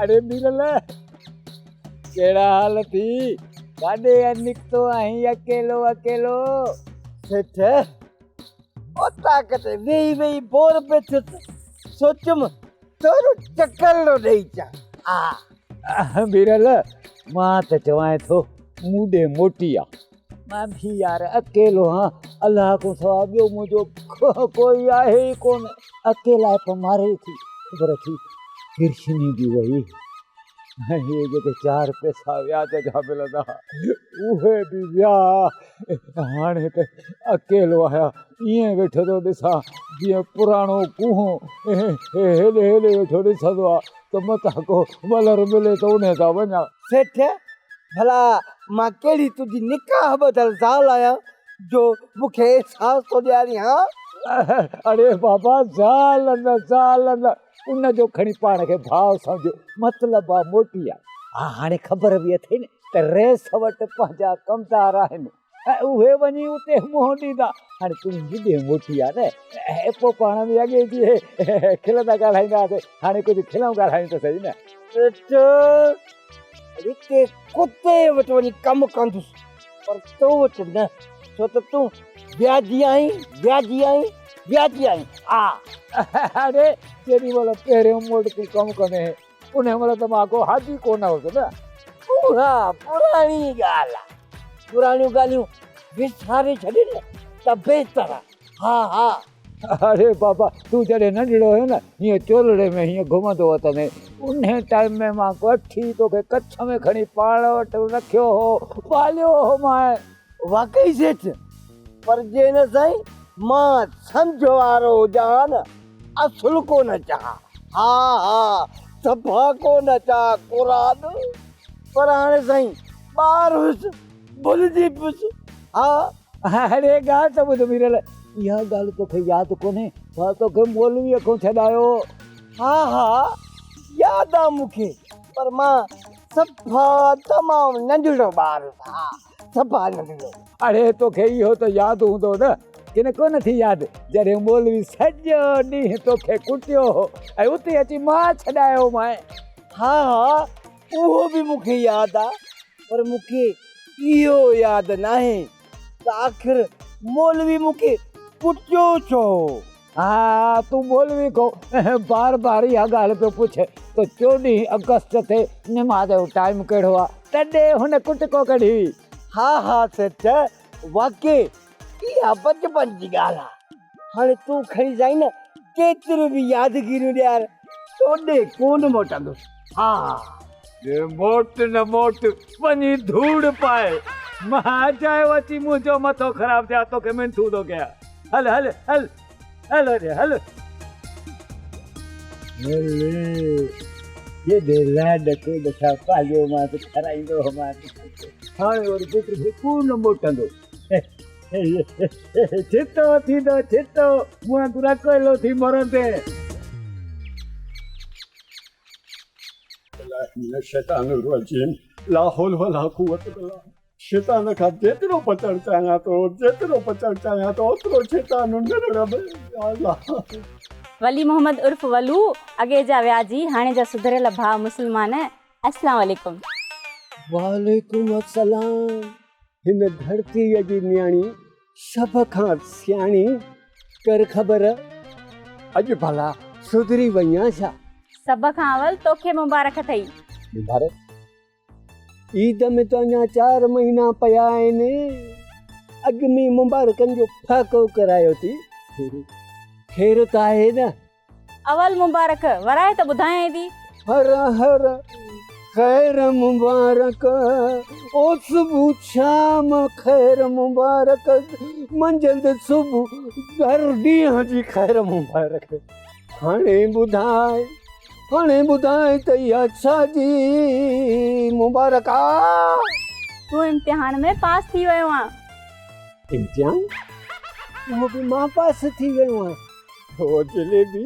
अरे बिरल केड़ा हाल थी काडे निकतो आई अकेलो अकेलो सेठ ओ ताकत वेई वेई बोर पे सोचम तोरो चक्कर लो नहीं चा बिरल मां त चवाए थो मूडे मोटिया मां भी यार अकेलो हाँ अल्लाह को सवा ॿियो मुंहिंजो कोई आहे ई कोन अकेला मारे थी ख़बर थी किरशनी भी वही ये जेके 4 पैसा व्याज जा मिलंदा उहे भी विया हाणे त अकेलो आहियां ईअं वेठो थो ॾिसां जीअं पुराणो कुहो हेॾे हेॾे वेठो ॾिसंदो आहे त मथां को वलर मिले त उन सां वञा। सेठ भला मां केड़ी तुझी निकाह बदल ज़ाल आया जो मुखे एहसास तो ॾियारी हाँ अरे बाबा ज़ाल न उन जो खणी पाण खे भाव सम्झ मतलब आहे मोटी आहे हाणे ख़बर बि अथई न त रेस वटि पंहिंजा कमदार आहिनि उहे वञी उते मुंहुं ॾींदा हाणे तूं ॿुधे मोटी आहे न पोइ पाण में अॻे जी खिलंदा ॻाल्हाईंदा हुआसीं हाणे कुझु खिलऊं ॻाल्हायूं त सही न सेठ हिते कुते वटि वञी कमु कंदुसि पर तो वटि न छो त तूं व्याजी आई अरे जेॾी महिल पहिरियों मोड ते कमु कंदे उन महिल त मां को हाजी कोन हुउसि न उहा पुराणी ॻाल्हि आहे पुराणियूं ॻाल्हियूं विसारे छॾे न त बहितर आहे हा अरे बाबा तूं जॾहिं नंढड़ो हुयो न हीअं चोलड़े में हीअं घुमंदो वतने उन टाइम में मां वठी तोखे कच्छ में खणी पाण वटि रखियो हो पालियो हो मां वाकई सेठ पर जे न साईं मां सम्झो वारो हुजां न असुल कोन चाह हा सफ़ा कोन चाह क़ुरान पर हाणे साईं ॿार हुयुसि भुलिजी पियुसि हा अरे ॻाल्हि त ॿुध बिरल इहा ॻाल्हि तोखे यादि कोन्हे मां तोखे मौलवीअ खां छॾायो हा यादि आहे मूंखे पर मां सफ़ा तमामु नंढड़ो ॿार हा सफ़ा नंढड़ो अरे तोखे इहो त यादि हूंदो न किन कोन थी यादि जॾहिं मौलवी सॼो ॾींहुं तोखे कुटियो हो ऐं उते अची मां छॾायो मां हा उहो बि मूंखे यादि आहे पर मूंखे इहो यादि नाहे त आख़िर मौलवी मूंखे कुटियो छो हा तूं मौलवी को बार इहा ॻाल्हि पियो पुछ त 14 अगस्त ते निमाज़ जो टाइम कहिड़ो आहे तॾहिं हुन कुटको कढी हा सेठ वाकई इहा बचपन जी ॻाल्हि आहे हाणे तूं खणी जाई न केतिरियूं बि यादगिरियूं ॾियार तोॾे कोन मोटंदुसि हा मोट न मोट वञी धूड़ पाए मां चयो अची मुंहिंजो मथो ख़राब थिया तोखे मिंथू थो कया हल ये लाड को दफ़ा पालियो मां त खाराईंदो मां हाणे वरी पुट कोन मोटंदो छितो मुंहुं तुरा कोयलो थी मरंदे शैतान रजीम ला हौल वला कुव्वत इल्ला शैतान खां जेतिरो बचण चाहियां थो ओतिरो शैतान अल्लाह वली मोहम्मद उर्फ वलू अगे जा व्याजी हाणे जा सुधरियल भाउ मुस्लमान अस्सलाम वालेकुम वालेकुम अस्सलाम हिन धरतीअ जी न्याणी सभ खां सियाणी कर ख़बर अॼु भला सुधरी वई छा सभ खां अवल तोखे मुबारक अथई मुबारक ईद में तो अञा 4 महीना पिया आहिनि अॻु में मुबारकनि जो फाको करायो थी ख़ैर त आहे न अवल मुबारक वराए त ॿुधायां थी हर खैर मुबारक ओ सुबह शाम खैर मुबारक मंझंदि सुबह हर ॾींहं जी खैर मुबारक हाणे ॿुधाए त इहा छाजी मुबारक आहे तूं इम्तिहान में पास थी वियो आहे इम्तिहान उहो बि मां पास थी वियो आहियां ओ जलेबी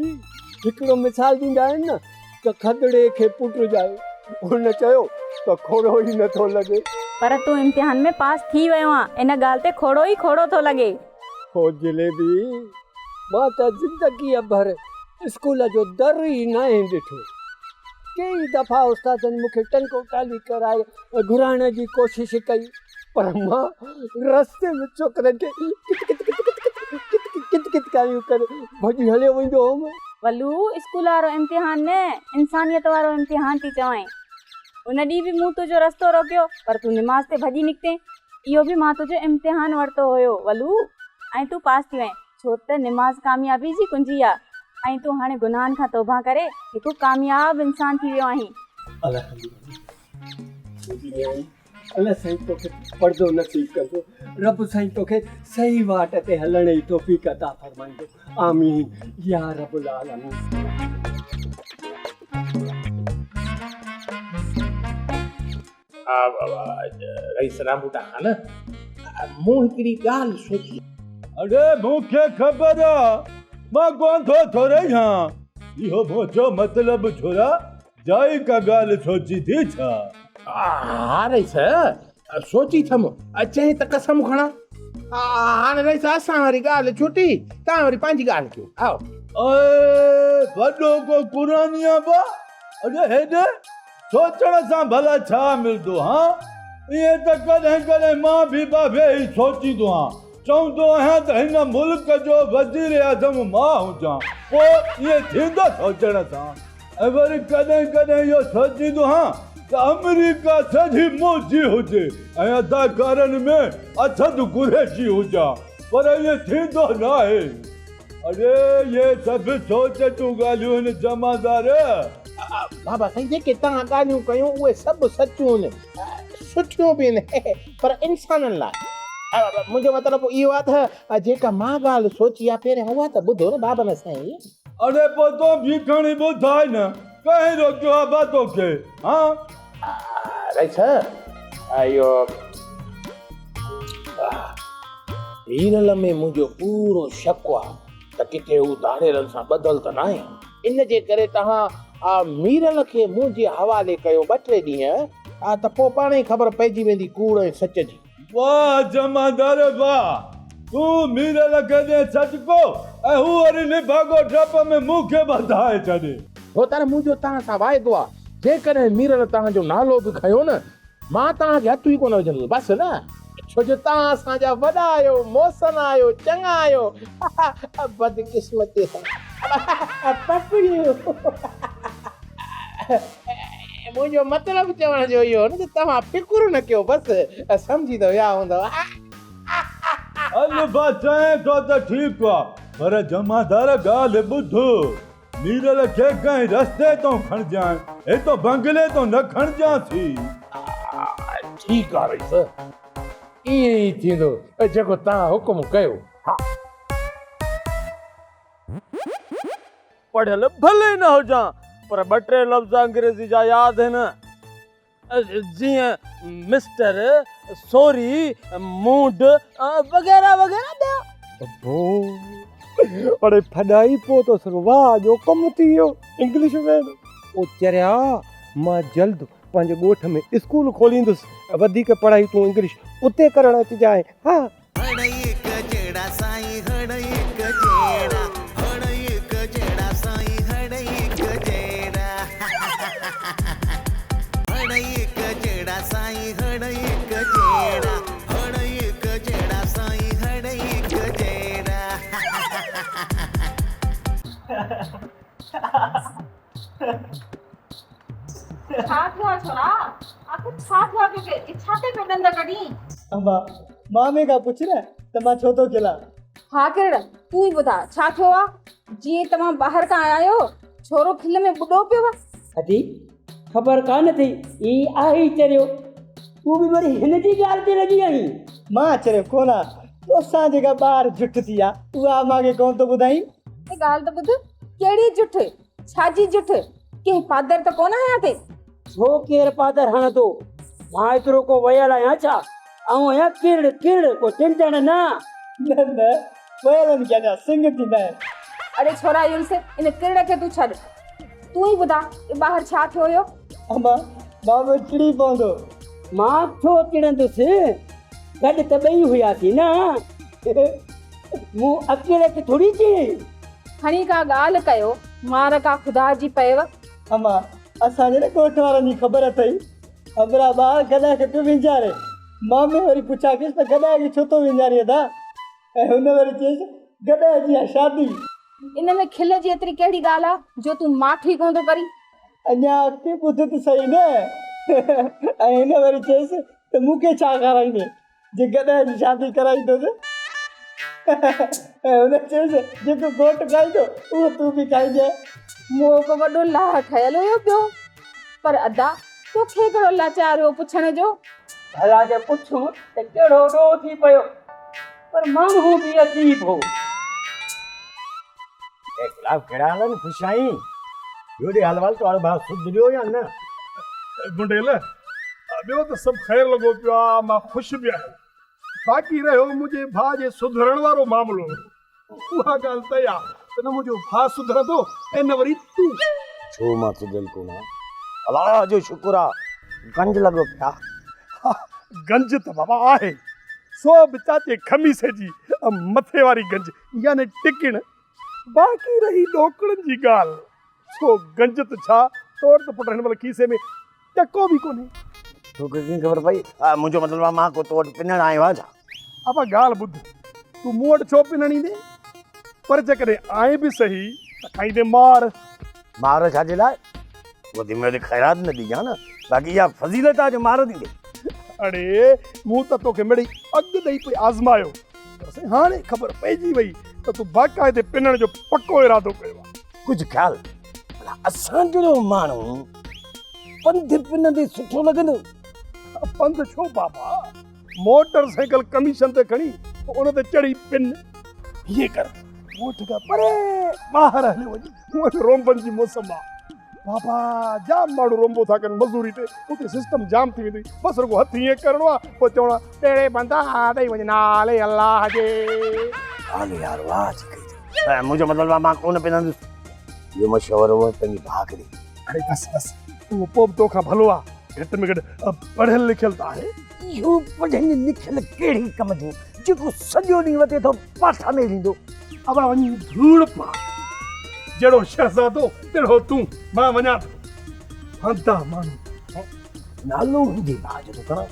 हिकिड़ो मिसाल ॾींदा आहिनि न त खदड़े खे पुट जाए उन चयो त खोड़ो ई नथो लॻे पर तूं इम्तिहान में पास थी वियो आहे इन ॻाल्हि ते खोड़ो थो लॻे ओ जलेबी मां त ज़िंदगीअ भर स्कूल जो दर ई न आहे ॾिठो। कई दफ़ा उस्तादनि मूंखे टंको टाली कराए घुराइण जी कोशिशि कई, पर मां रस्ते में छोकिरनि खे कित कारियूं करे भॼी हलियो वेंदो हुउमि। वलू स्कूल वारो इम्तिहान न, इंसानियत वारो इम्तिहान थी चवां। उन ॾींहुं बि मूं तुंहिंजो रस्तो रोकियो, पर तूं निमाज़ ते भॼी निकिते। इहो बि मां तुंहिंजो इम्तिहान वरितो हुयो वलू, ऐं तूं पास थी वएं, छो त निमाज़ कामयाबी जी कुंजी आहे। ऐं तूं हाणे गुनाहनि खां तौबा करे हिकु कामयाब इंसान थी वियो आहीं। अल्लाह साईं तोखे पर्दो नसीब कंदो, रब साईं तोखे सही वाट ते हलण जी तौफ़ीक़ अता फरमाईंदो। आमीन या रब्बुल आलमीन। रईस रामबूटा खान, मूं हिकिड़ी ॻाल्हि सोची। अरे मूंखे ख़बर आहे, मां कोन थो थोरे इहो मुंहिंजो मतिलबु छोरा जाई का ॻाल्हि सोची थी छा? हा रईस, सोची थमि, चई त कसम खणा। हाणे रईस असां वारी ॻाल्हि छुटी, तव्हां वरी पंहिंजी ॻाल्हि कयो। आओ वॾो को कुरानिया बा, अरे हेॾे सोचण सां भला छा मिलंदो? ईअं त कॾहिं कॾहिं मां बि बाबे ई सोचींदो आहियां, चवंदो आहियां त हिन मुल्क जो वज़ीर आज़म मां हुजां, पोइ ईअं थींदो सोचण सां। ऐं वरी कॾहिं कॾहिं इहो सोचींदो आहियां त अमेरिका सॼी मुंहिंजी हुजे ऐं अदाकारनि में असद कुरैशी हुजां, पर ईअं थींदो न आहे। अरे ये सभु सोच तूं ॻाल्हियूं आहिनि जमादार। बाबा साईं, जेके तव्हां ॻाल्हियूं कयूं उहे सभु सचियूं आहिनि, सुठियूं बि आहिनि, पर इंसाननि लाइ। मुंहिंजो मतिलबु इहो आहे त जेका मां ॻाल्हि सोची आहे पहिरियों उहा त ॿुधो न बाबा साईं। अरे पोइ तो भी खणी ॿुधाए न, कहीं रोकियो आहे बा तोखे? रईस, इहो मीरल में मुंहिंजो पूरो शक आहे त किथे हू दाड़ेलनि सां ॿधल त न आहे। इन जे करे तव्हां मीरल खे मुंहिंजे हवाले कयो 2-3 ॾींहं, त पोइ पाण ई ख़बर पइजी वेंदी कूड़ ऐं सच जी। वाह जमादार वाह, तूं मीरल खे ॾे सचको ऐं हू वरी निभागो डप में मूंखे ॿधाए छॾे। हो तर मुंहिंजो तव्हां सां वाइदो आहे, जेकॾहिं मीरल तव्हांजो नालो बि खयो न, मां तव्हांखे हथु ई कोन विझंदुसि बसि न, छो जो तव्हां असांजा वॾा आहियो, मौसन आहियो, चङा आहियो। बदकिस्मती मुंहिंजो मतिलबु चवण जो इहो न त तव्हां फिकुर न कयो, बसि सम्झी त विया हूंदव। हल बा चएं थो त ठीकु आहे, पर जमादार ॻाल्हि ॿुध, मीरल खे कंहिं रस्ते तो खणजां, हे तो बंगले तो न खणजांसी। ठीकु आहे रईस, ईअं ई थींदो जेको तव्हां हुकुम कयो। पढ़ियल भले न हुजां, पर 2-3 लफ़्ज़ अंग्रेज़ी जा यादि आहिनि, जीअं मिस्टर, सॉरी, मूड वग़ैरह वग़ैरह। अरे फॾाई पोइ तो सर वाह जो कमु थी वियो इंग्लिश में। ओ चरिया, मां जल्द पंहिंजे ॻोठ में स्कूल खोलींदुसि, वधीक पढ़ाई तूं इंग्लिश उते करणु अचिजांइ। हा मामे का पुछ न त मां छो तो केला। हाँ किरण, तू ही बता छा थियो आ? जी तमाम बाहर का आया हो, छोरो खिल में बुडो पियो वा। अजी खबर कान थी, ई आई चरियो, तू भी वरी हिन जी ॻाल्हि ते लॻी आई। मां चरियो कोना, तोसां जेका ॿार जुट थी आ उहा मांखे कोन तो ॿुधाई। ए ॻाल्हि त ॿुध, कहिड़ी जुठ, छाजी जुठ, कंहिं पादर त कोन आया थे? छो केर पादर हण तो, मां एतिरो को वयल आहियां छा? ऐं आहियां किड़ किड़, को चिंतण न। न वयलनि क्या सिंग थींदा आहिनि। अरे छोरा यूनुस, इन किड़ खे तू छॾ, तू ही ॿुधा ॿाहिरि छा थियो हुयो? मां बि चिड़ी पवंदो। मां छो चिड़ंदुसि, गॾु त ॿई हुयासीं न, मूं अकेले खे थोड़ी चिड़ी। खणी का ॻाल्हि कयो मार का खुदा जी पयव। अम्मा असांजे न कोठ वारनि जी ख़बर अथई अबरा ॿार गॾाए खे पियो विञारे मामे वरी पुछा केसि त गॾाए खे छो थो विञारे अदा ऐं हुन वरी चयसि गॾाए जी आहे शादी। इन में खिल जी एतिरी कहिड़ी ॻाल्हि आहे जो तूं माठी कोन थो करी? अञा अॻिते ॿुध त सही न ऐं हिन वरी चयसि त मूंखे छा खाराईंदे जे गॾाए जी शादी कराईंदुसि ऐं हुन चयसि जेको घोटु खाईंदो उहो तूं बि खाइजांइ। मोह वॾो लाह ठहियल हुयो पियो, पर अदा तोखे कहिड़ो लाचार हुयो पुछण जो? भला जे पुछूं त कहिड़ो ॾोह थी पियो, पर माण्हू बि अजीब हो। गुलाब कहिड़ा हाल आहिनि? ख़ुशि आहीं? ॿियो हाल वाल तो भाउ सुधरियो या न? बुंडेल ॿियो त सभु ख़ैरु लॻो पियो आहे, मां ख़ुशि बि आहियां। बाक़ी रहियो मुंहिंजे भाउ जे सुधरण वारो मामिलो, उहा ॻाल्हि तय आहे त न मुंहिंजो भाउ सुधरंदो ऐं न वरी तूं। छो मां सुधल कोन आहियां? अलाह जो शुक्र आहे गंज लॻो पिया। गंज त बाबा आहे, सो बि चाचे खमीसे जी मथे वारी गंज यानी टिकिण। बाक़ी रही ॾोकड़नि जी ॻाल्हि, सो गंज त छा तोड़ त पुट हिन महिल खीसे में टको बि कोन्हे। तोखे कीअं ख़बर पई? मुंहिंजो मतिलबु आहे मां को तो वटि पिनण आयो आहे छा? अब ॻाल्हि ॿुध, तूं मूं वटि छो पिनण ईंदे? पर जेकॾहिं आए बि सही त खाईंदे मार। मार छाजे लाइ? वो जिम्मेदारी ख़ैरात न ॾिजां न, बाक़ी इहा फज़ीलत आहे जो मार ॾींदे। अड़े मूं त तोखे मिड़ई अॻु ॾेई पई आज़मायो, पर हाणे ख़बर पइजी वई त तूं बाक़ाइदे पिनण जो पको इरादो कयो आहे। कुझु ख़्याल असां जहिड़ो माण्हू पंधु पिनंदे सुठो लॻंदो? पंधु छो बाबा, मोटर साइकिल कमीशन ते खणी उन ते चढ़ी पिन। हीअं कर, ॻोठ खां परे ॿाहिरि हली वञ, उहो रोंबनि जी मौसम आहे बाबा। जाम माण्हू रोंबो था कनि मज़दूरी ते, उते सिस्टम जाम थी वेंदी। बसि रुगो हथु हीअं करिणो आहे, पोइ चवणो आहे टेड़े बंदा ॾेई वञ नाले अलाह जे। हाले यार वाह जी कई। मुंहिंजो मतिलबु आहे मां कोन पिनंदुसि। इहो मशवरो पंहिंजी भाउ खे ॾे। अरे बसि बसि, उहो पोइ बि तोखां भलो आहे, घटि में घटि पढ़ियल लिखियल त आहे। इहो पढ़ियल लिखियल कहिड़ी कम जो जेको सॼो ॾींहुं वधे थो पाठा में ॾींदो? अब वञी धूड़ पा, जहिड़ो शहज़ादो तहिड़ो तूं, मां वञा थो। हंधा माण्हू नालो हुजे भाउ जो खणा,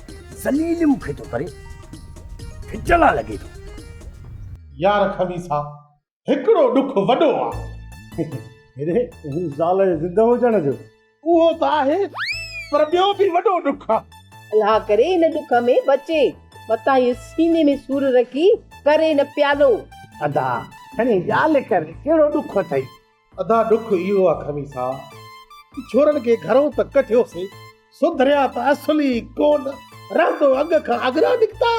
ज़लील मूंखे थो करे, खिचला लॻे थो। यार खमीसा, हिकिड़ो ॾुख वॾो आहे। ज़ाल जे ज़िंदा हुजण जो उहो त आहे, पर ॿियो बि वॾो ॾुख आहे। अल्लाह करे इन ॾुख में बचे, मतां इहो सीने में सूर रखी करे न प्यालो। अदा खणी ॻाल्हि कर, कहिड़ो ॾुख अथई? अदा ॾुख इहो आहे खमीसा, छोरनि खे घरों त कठियोसीं, सुधरिया त असली कोन, रहंदो अॻ खां अॻरा निकिता।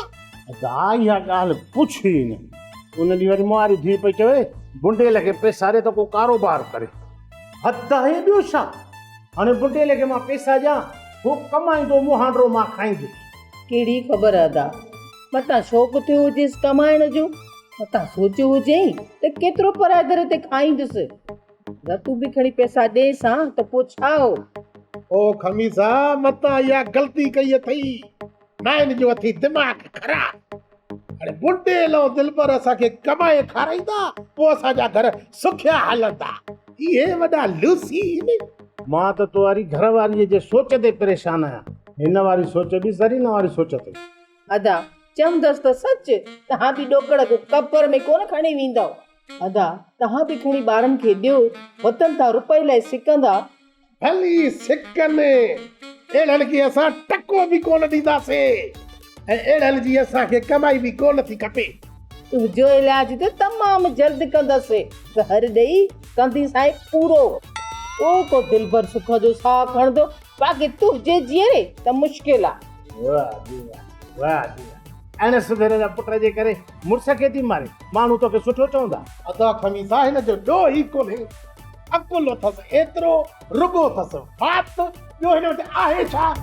अदा इहा ॻाल्हि पुछ ई न। उन ॾींहुं वरी मुआरी थी पई चवे बुंडेल खे पैसा ॾे त को कारोबार करे। हद आहे ॿियो छा? हाणे बुंडेल खे मां पैसा ॾियां, हू कमाईंदो मुहांडो मां खाईंदुसि। कहिड़ी ख़बर अदा, मतां शौक़ु थियो हुजेसि कमाइण जो, मतां सोचियो हुजेई त केतिरो पराए दर ते खाईंदुसि। तूं बि खणी पैसा ॾेस हां त पोइ छा हो? ओ खमीसा, मतां इहा ग़लती कई अथई, नाइन जो अथई दिमाग़ ख़राब। हाणे बुंडेल ऐं दिलबर असांखे कमाए खाराईंदा, पोइ असांजा घर सुखिया हलंदा। इहे वॾा लूसी आहिनि। मां त तुंहिंजी घरवारीअ जे सोच ते परेशान आहियां। हिन वारी सोच बि सरी, न वारी सोच ते। अदा चवंदसि त सच, तव्हां बि ॾोकड़ को कपर में कोन खणी वेंदव। अदा तव्हां बि खणी ॿारनि खे ॾियो, वतन था रुपए लाइ सिकंदा। भली सिकनि, अहिड़नि खे असां टको बि कोन ॾींदासीं, ऐं अहिड़नि जी असांखे कमाई बि कोन थी खपे। तुंहिंजो इलाज त तमामु जल्द कंदसि, घर ॾेई कंदीसांइ पूरो। ओ को दिलबर सुख जो साह खणंदो, बाक़ी तुंहिंजे जीअरे त मुश्किल आहे। वाह जी वाह, वाह जी वाह। अहिड़े सुधरे जा पुट जे करे मुड़ुस खे थी मारे, माण्हू तोखे सुठो चवंदा। अदा खमीसा, हिन जो ॾोह ई कोन्हे। अकुल अथसि एतिरो, रुगो अथसि बात, ॿियो हिन वटि आहे छा?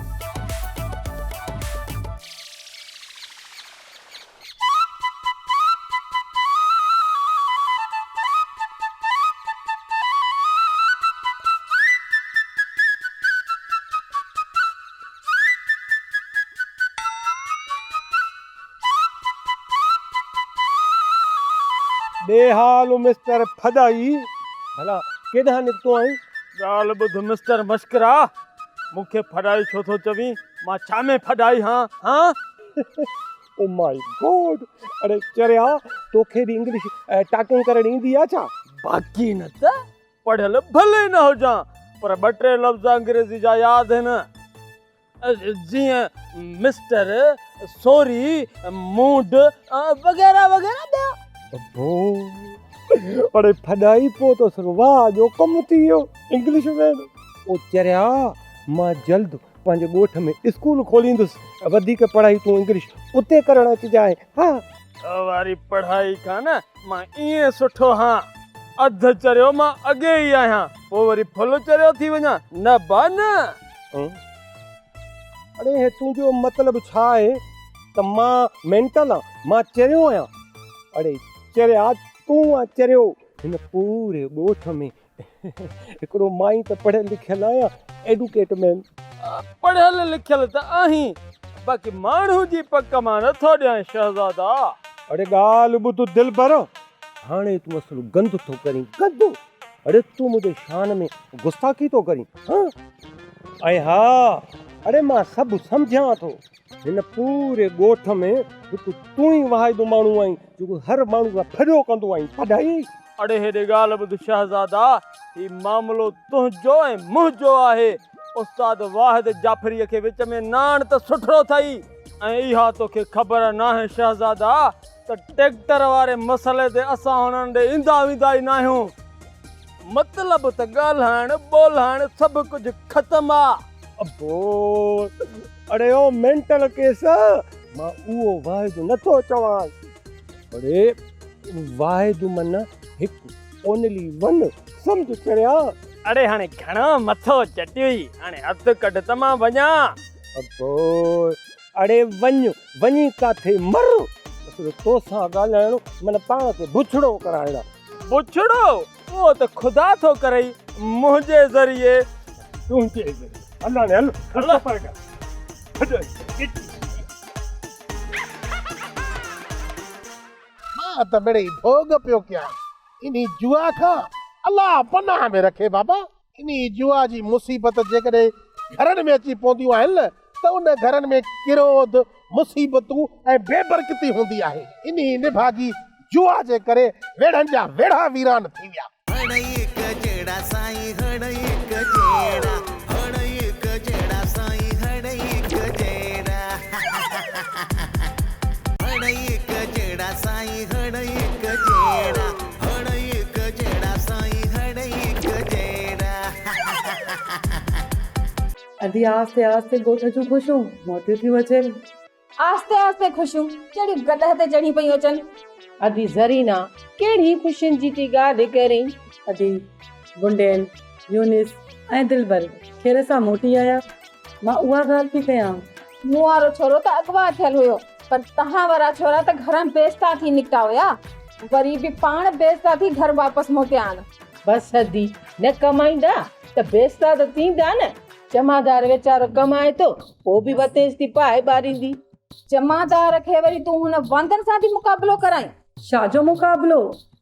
बेहाल मिस्टर फदाई, भला केॾांहुं निकितो आहीं? ॻाल्हि ॿुध मिस्टर मश्करा, मूंखे फॾाई छो थो चवीं? मां छा में फॾाई हाँ? ओ माय गॉड, अरे चरिया तोखे बि इंग्लिश टाइपिंग करण ईंदी आहे छा? बाक़ी न त पढ़ियल भले न हुजां, पर 2-3 लफ़्ज़ अंग्रेज़ी जा यादि आहिनि। जीअं मिस्टर, सॉरी, मूड वग़ैरह वग़ैरह ॿिया। अबो अरे फॾाई पोइ तो सर वाह जो कमु थी वियो इंग्लिश में। ओ चरिया मां जल्द पंहिंजे ॻोठ में स्कूल खोलींदुसि, वधीक पढ़ाई तूं इंग्लिश उते करणु अचिजांइ। हा वारी पढ़ाई खां न मां ईअं सुठो हाँ अधु चरियो मां अॻे ई आहियां, पोइ वरी फुल चरियो थी वञा न बा न। अरे हे तुंहिंजो मतिलबु छा आहे त मां मेंटल आहियां, मां चरियो आहियां? अरे चरिया तूं आहे चरियो हिन पूरे ॻोठ में। हिकिड़ो माई त पढ़ियल लिखियल आहियां, एडुकेट मैन। पढ़ियल लिखियल त आहीं, बाक़ी माण्हू जी पक मां नथो ॾियां शहज़ादा। अरे ॻाल्हि ॿुध दिलि भर, हाणे तूं असुल गंद थो करीं, गंद। अरे तूं मुंहिंजे शान में गुस्ताखी थो करीं। हाँ ऐं हा, अरे मां सभु सम्झां थो, हिन पूरे ॻोठ में हिकु तूं ई वाहिदो माण्हू आहीं जेको हर माण्हू खां फॾियो कंदो आहीं। फॾाई अड़े हेॾे ॻाल्हि ॿुध शहज़ादा, ही मामिलो तुंहिंजो ऐं मुंहिंजो आहे। उस्ताद वाहिद जाफ़रीअ खे विच में नाण त सुठो अथई, ऐं इहा तोखे ख़बर नाहे शहज़ादा त ट्रैक्टर वारे मसइले ते असां हुननि ॾे ईंदा वेंदा ई न आहियूं। मतिलबु त ॻाल्हाइणु ॿोल्हाइणु सभु कुझु ख़तमु आहे। अबो अरे ओ मेंटल केस, मां उहो वाहिदो नथो चवां। अरे वाहिदु मन हिकु ओनली वन, सम्झ चरिया। अरे हाणे घणो मथो चटियुई, हाणे हथु कढ त मां वञा। अबो अरे वञी काथे मर, तोसां ॻाल्हाइणो मन पाण खे बुछड़ो कराइणा। बुछड़ो उहो त ख़ुदा थो करई मुंहिंजे ज़रिए। तुंहिंजे ज़रिए अल्लाह ने हल पर कर। मां त मिड़ई भोग पियो कयां इन्ही जुआ खां। अल्लाह पनाह में रखे बाबा। इन्ही जुआ जी मुसीबत जेकॾहिं घरनि में अची पवंदियूं आहिनि न, त उन घरनि में किरोध, मुसीबतूं ऐं बेबरकती हूंदी आहे। इन्ही निभागी जुआ जे करे वेड़नि जा वेड़ा वीरान थी विया। अधी आस्ते आस्ते ॻोठ जूं ख़ुशियूं मोटियूं थियूं अचनि। आस्ते आस्ते ख़ुशियूं कहिड़ी गदह ते चढ़ी पयूं अचनि। अधी ज़रीना कहिड़ी ख़ुशियुनि जी थी ॻाल्हि करीं? अधी बुंडेल, यूनिस ऐं दिलबर खेर सां मोटी आया। मां उहा ॻाल्हि थी कयां। मूं वारो छोरो त अगवा थियल हुयो, पर तव्हां वारा छोरा त घर में बेस्ता थी निकिता हुया, वरी बि पाण बेस्ता थी घर वापसि मोटिया आहिनि। बसि अधी न कमाईंदा त बेस्ता त थींदा न। जमादार वीचारो कमाए थो, पोइ बि वतेस थी पाए ॿारींदी। जमादार खे वरी तूं हुन वांदनि सां थी मुक़ाबिलो कराई। छाजो मुक़ाबिलो?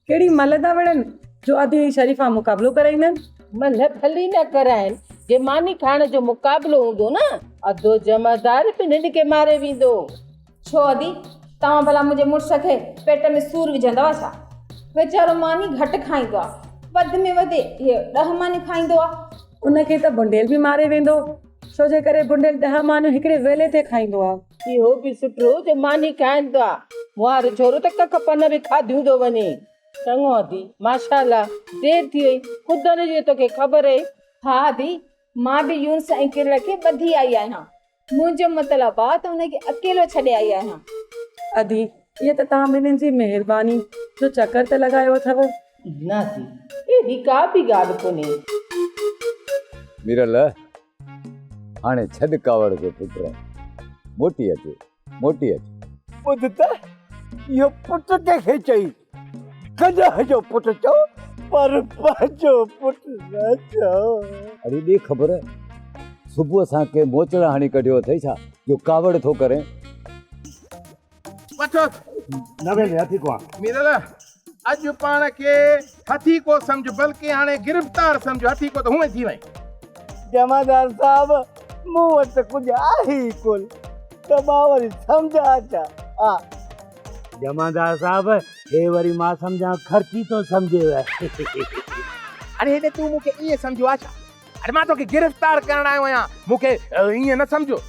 कहिड़ी मल था विढ़नि जो अधी शरीफ़ा मुक़ाबिलो कराईंदनि? मल भली न कराइनि, जे मानी खाइण जो मुक़ाबिलो हूंदो न, अधो जमादार पिननि खे मारे वेंदो। छो अदी तव्हां भला मुंहिंजे मुड़ुस खे पेट में सूर विझंदव छा? वीचारो मानी घटि खाईंदो आहे, वधि में वधि इहे 10 मानी खाईंदो आहे। उनखे त बुंडेल बि मारे वेंदो, छो जे करे बुंडेल 10 मानियूं हिकिड़े वेले ते खाईंदो आहे। इहो बि सुठो जो मानी खाईंदो आहे। मुहार छोरो त कक पन बि खाधियूं थो वञे। चङो अदी माशाल्लाह, देर थी वई, ख़ुदि हुनजी तोखे ख़बर आहे। हा अदी, मां बि यूनिस ऐं किरल खे ॿधी आई आहियां। मुंहिंजो मतिलबु आहे त हुनखे अकेलो छॾे आई आहियां। अदी इहा त तव्हां ॿिन्हिनि जी महिरबानी जो चकर त लॻायो अथव। न थी एॾी का बि ॻाल्हि कोन्हे। मिरल हाणे छॾ कावड़ जो पुत्र, मोटी अचे मोटी अचे। ॿुध त इहो पुटु कंहिंखे चई? कजह जो पुटु चओ, पर पंहिंजो पुटु न चओ। अरे ॾे ख़बर, सुबुह सां के मोचड़ा हणी कढियो अथई छा जो कावड़ थो करे? वठो न वेंदे हथी को मिरल, अॼु पाण खे हथी को समझ बल्कि हाणे गिरफ्तार समझो हथी को तो हुए थी वई जमादार साहब मूं वटि कुझु आहे ई कोन त मां वरी सम्झा अचां हा जमादार साहब हे वरी मां सम्झां ख़र्ची तो समझे वे अरे हेॾे तूं मूंखे ईअं सम्झो आहे छा अरे मां तोखे गिरफ्तार करण आयो आहियां मूंखे ईअं न सम्झो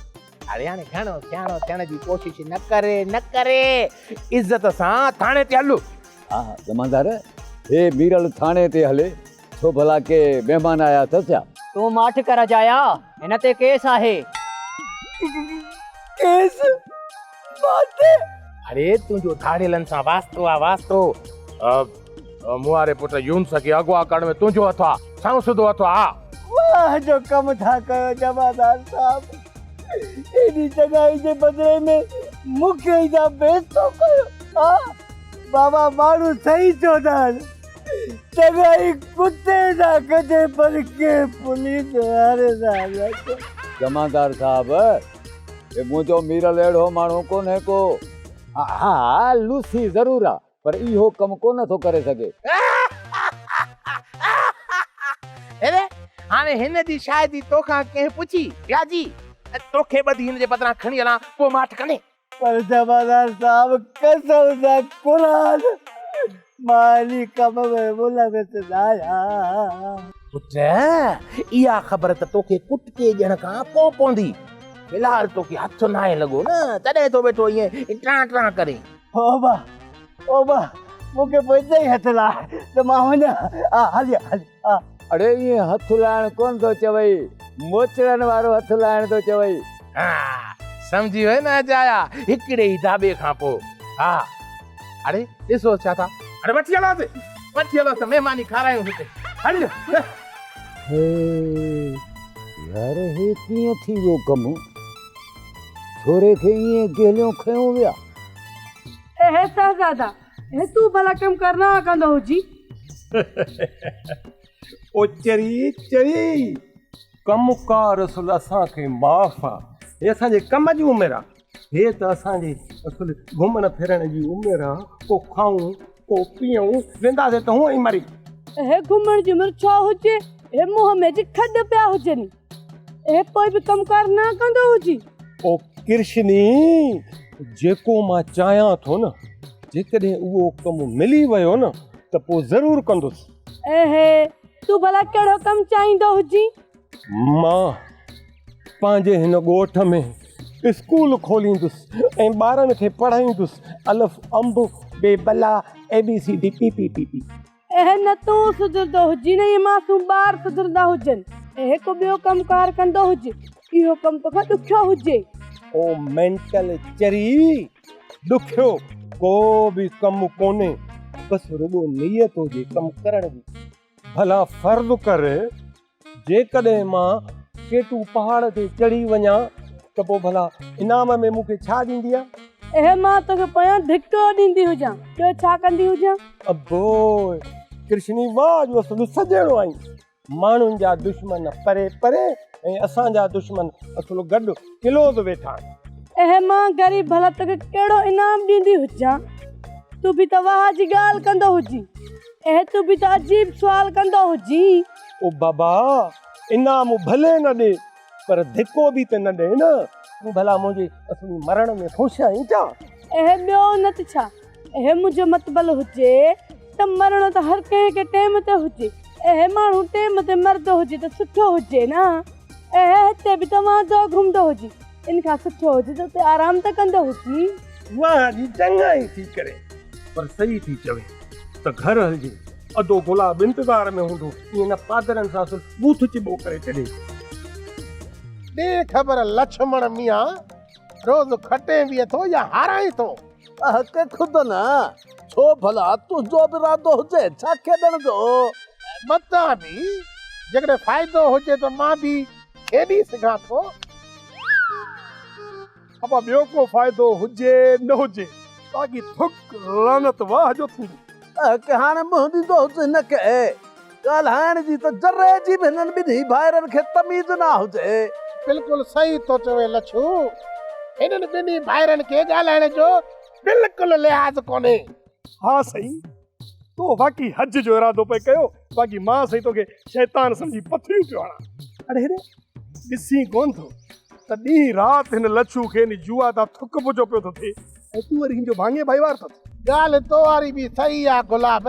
अरे हाणे घणो सियाणो थियण जी कोशिश न करे इज़त सां थाणे ते हलूं हा जमादार हे मीरल थाणे ते हले छो भला के महिमान आया अथसि छा तूं माठ कर जाया हिन ते केस आहे केस माते अरे तुंहिंजो धाड़ेलनि सां वास्तो आहे वास्तो मुआरे पुट यूनुस खे अगवा करण में तुंहिंजो हथ आहे संसदो हथ आहे वाह जो कम था कयो जमादार साहब एडी चङाई जे बदिले में मूंखे जा बेइज्जतो कयो हा बाबा माण्हू सही चवंदा आहिनि चङाई कुते जा कजे पर के पुलिस वारे सां जमादार साहब हे मुंहिंजो मीरल अहिड़ो माण्हू कोन्हे को हा लूसी ज़रूर आहे पर इहो कमु कोन थो करे सघे अरे हाणे हिन जी शायदि तोखां कंहिं पुछी व्याजी तोखे ॿधी हिन जे बदिरां खणी हलां पोइ माठ कने पर जमादार साहब कसम सां क़ुरान माली कम में मुलविस न आहियां पुट इहा ख़बर त तोखे कुटके ॼण खां पोइ पवंदी फिलहाल तोखे हथ न आहे लॻो न तॾहिं तो वेठो ईअं टां करे ओबा मूंखे पैसा ई हथ लाइ त मां वञा हलिया अड़े ईअं हथ लाइण कोन थो चवई मोचड़नि वारो हथ लाइण थो चवई हा समझी वई न जाया हिकिड़े ई ढाबे खां पोइ हा अरे ॾिसो छा था अरे वठी हलासीं महिमानी खारायूं हिते हलियो यार हे कीअं थी वियो कमु छोरे खे ईअं गेलियूं खयूं विया हे साहज़ादा हे तूं भला कमु करना कंदो हुजी ओ चरी कमुकार असुल असांखे माफ़ आहे हे असांजे कम जी उमिरि आहे हे त असांजे असुल घुमण फिरण जी उमिरि आहे को खाऊं को पीऊं वेंदासीं त हूअं ई मरी हे घुमण जी उमिरि छा हुजे हे मुंहं में जी खॾ पिया हुजनि हे कोई बि कमकार न कंदो हुजी ओ कृष्णी जेको मां चाहियां थो न जेकॾहिं उहो कमु मिली वियो न त पोइ ज़रूरु कंदुसि हे तूं भला कहिड़ो कमु चाहींदो हुजी मां पंहिंजे हिन ॻोठ में स्कूल खोलींदुसि ऐं ॿारनि खे पढ़ाईंदुसि अलफ अंब बेबला ABCD PPP न तूं सुधरंदो हुजी न इहे मासूम ॿार सुधरंदा हुजनि को ॿियो कमकार कंदो हुजे इहो कमु तोखां ॾुखियो हुजे ओ मेंटल चरी ॾुखियो को बि कमु कोन्हे बसि रुॻो नियत हुजे कमु करण जी भला फ़र्ज़ करे जेकॾहिं मां केटू पहाड़ ते चढ़ी वञा त पोइ भला इनाम में मूंखे छा ॾींदी आहे मां तोखे पोयां धिको ॾींदी हुजां ॿियो छा कंदी हुजां अबो कृष्णी वाह जो असुल सॼणो आई माण्हुनि जा दुश्मन परे परे ऐं असांजा दुश्मन असुल गॾु किलोद वेठा मां ग़रीब भला तोखे कहिड़ो इनाम ॾींदी हुजां तूं बि त वाह जी ॻाल्हि कंदो हुजी तूं बि त अजीब सुवाल कंदो हुजी ओ बाबा इनाम भले न ॾे पर धिको बि त न ॾे न तूं भला मुंहिंजे असली मरण में ख़ुशि आहीं छा ॿियो न त छा मुंहिंजो मतबल हुजे त मरणो त हर कंहिंखे टेम ते हुजे माण्हू टेम ते मरंदो हुजे त सुठो हुजे न हिते बि त वांदो घुमंदो हुजे इन खां सुठो हुजे त उते आराम त कंदो हुजी वाह जी चङाई थी करे पर सही थी चवे त घर हलिजे अधो गुलाब इंतज़ार में हूंदो ईअं न पादरनि सां बूथ चिबो करे छॾे ॾे ख़बर लक्ष्मण मियां रोज़ खटे बि थो या हाराए थो हक़ खुद न छो भला तुंहिंजो बि इरादो हुजे छा खेॾण जो मतां बि जेकॾहिं फ़ाइदो हुजे त मां बि खेॾी सघां थो अब ॿियो को फ़ाइदो हुजे न हुजे बाक़ी थुक लानत वाह जो थींदी हाणे मुंहुं ॾींदो हुजे हिन खे ॻाल्हाइण जी त जरे जी बि हिननि ॿिन्ही भाइरनि खे तमीज़ न हुजे बिल्कुलु सही थो चवे लछू हिननि ॿिन्ही भाइरनि खे ॻाल्हाइण जो बिल्कुलु लिहाज़ कोन्हे हा सही तो बाक़ी हज जो इरादो पे कयो बाक़ी मां सही तोखे शैतान समझी पथरियूं पियो हणा। अड़े हेॾे ॾिसी कोन थो त ॾींहुं राति हिन लच्छू खे हिन जुआ तां थुक पुजो पियो थो थिए ऐं तूं वरी हिन जो भाङे भाईवार थो थिए। ॻाल्हि तो वारी बि सही आहे गुलाब।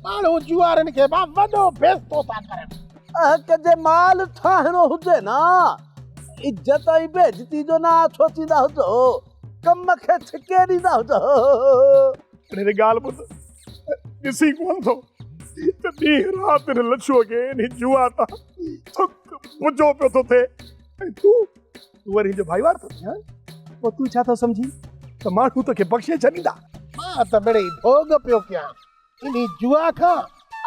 माण्हू जुआरनि खे बा वॾो बेइज़तो था करनि। कजे माल ठाहिणो हुजे ना इज्जत ऐं बेइज्जती जो ना सोचींदा हुजो कम खे छिके ॾींदा हुजो। अड़े ॻाल्हि ॿुध ॾिसी कोन थो त ॾींहुं राति हिन लच्छूअ खे हिन जुआ तां थुक पुजो पियो थो थिए ऐं तूं वरी हिन जो भाईवार थो थिए। पोइ तूं छा थो सम्झी त माण्हू तोखे बख़्शे छॾींदा? मां त मिड़ई भोग पियो कयां इन जुआ खां।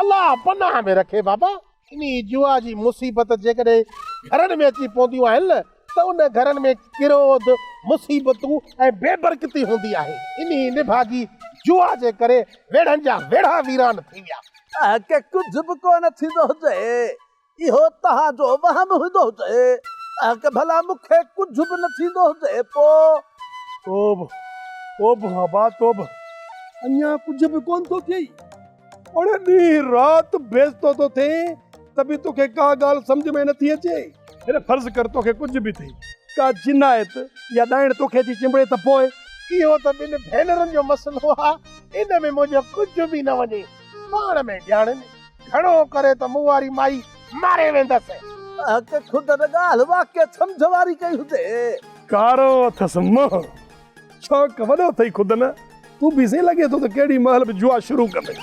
अलाह पनाह में रखे बाबा। इन जुआ जी मुसीबत जेकॾहिं घरनि में अची पवंदियूं आहिनि न त उन घरनि में किरोध मुसीबतूं ऐं बेबरकती हूंदी आहे। इन निभागी जुआ जे करे वेड़नि जा वेड़ा वीरान थी विया। के कुझु बि कोन थींदो हुजे इहो तव्हांजो वहम हूंदो हुजे के भला मूंखे कुझु बि न थींदो हुजे। पोइ तोब बाबा तोब अञा कुझु बि कोन थो थिए। अड़े ॾींहुं राति बेइज़तो थो थिए त बि तोखे का ॻाल्हि सम्झ में नथी अचे। हेॾे फर्ज़ कर तोखे कुझु बि थिए का जिनायत या ॾाइण तोखे अची चिंबड़े त पोइ इहो त ॿिनि भेनरुनि जो मसइलो आहे। इन में मुंहिंजो कुझु बि न वञे पाण में ॼाणनि घणो करे त मूं वारी माई मारे वेंदसि। के ख़ुदि न ॻाल्हि वाक़ई सम्झ वारी कई हुजे। कारो अथसि मोह शौक़ु वॾो अथई ख़ुदि न। तूं बि सही लॻे थो त केॾी महिल बि जुआ शुरू कंदे।